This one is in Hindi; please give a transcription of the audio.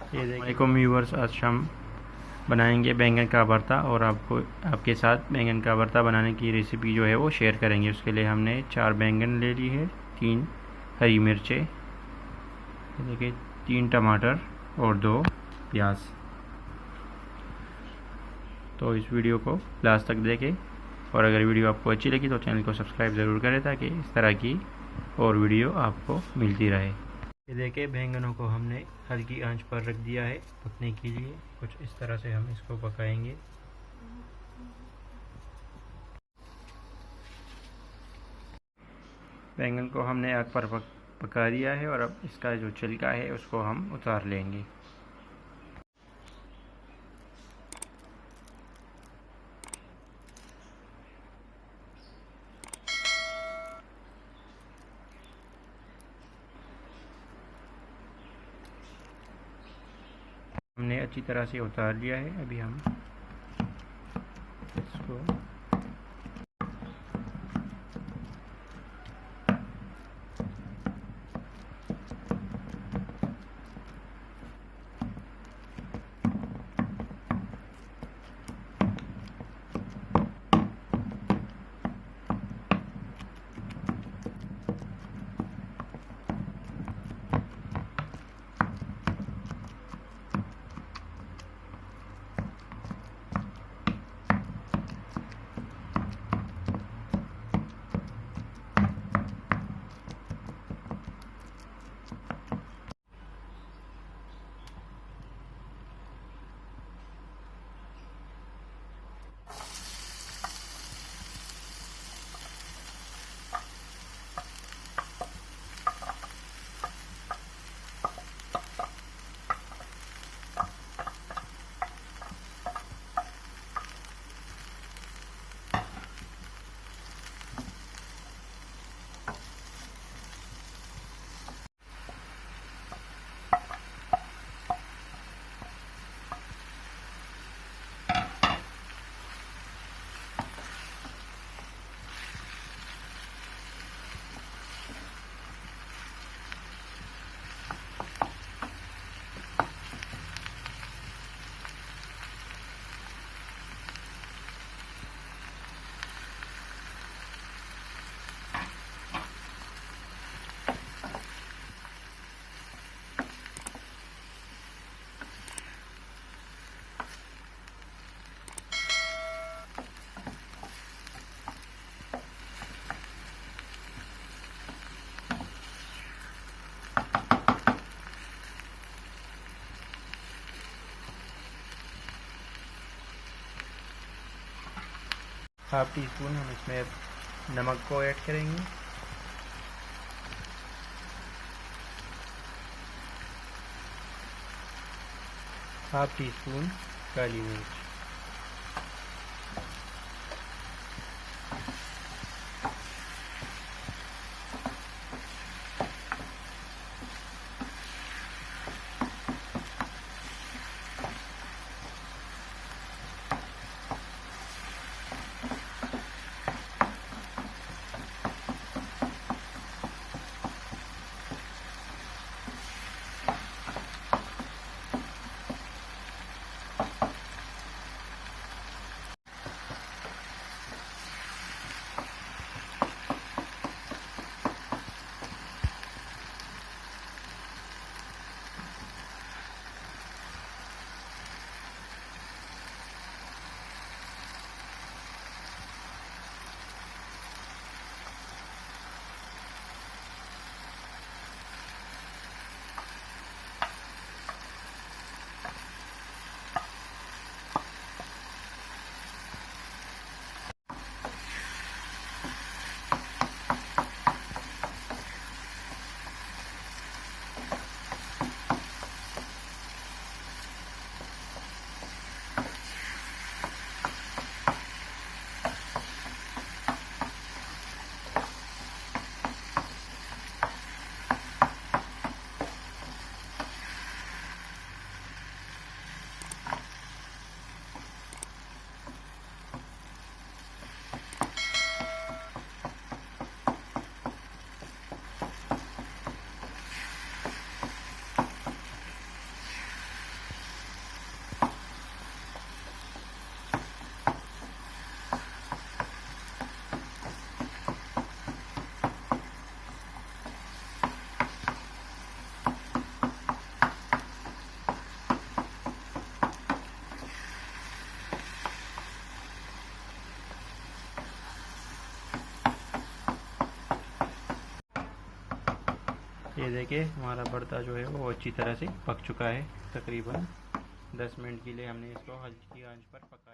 ये देखो व्यूवर्स, आज हम बनाएंगे बैंगन का भरता और आपके साथ बैंगन का भरता बनाने की रेसिपी जो है वो शेयर करेंगे। उसके लिए हमने 4 बैंगन ले ली है, 3 हरी मिर्चें, देखिए 3 टमाटर और 2 प्याज। तो इस वीडियो को लास्ट तक देखें और अगर वीडियो आपको अच्छी लगी तो चैनल को सब्सक्राइब ज़रूर करें ताकि इस तरह की और वीडियो आपको मिलती रहे। ये देखिए बैंगनों को हमने हल्की आंच पर रख दिया है पकने के लिए। कुछ इस तरह से हम इसको पकाएंगे। बैंगन को हमने आग पर पका दिया है और अब इसका जो छिलका है उसको हम उतार लेंगे। हमने अच्छी तरह से उतार लिया है। अभी हम इसको हाफ टी स्पून हम इसमें नमक को ऐड करेंगे। हाफ टी स्पून काली मिर्च, ये देखिए हमारा भरता जो है वो अच्छी तरह से पक चुका है। तकरीबन 10 मिनट के लिए हमने इसको हल्की आंच पर पका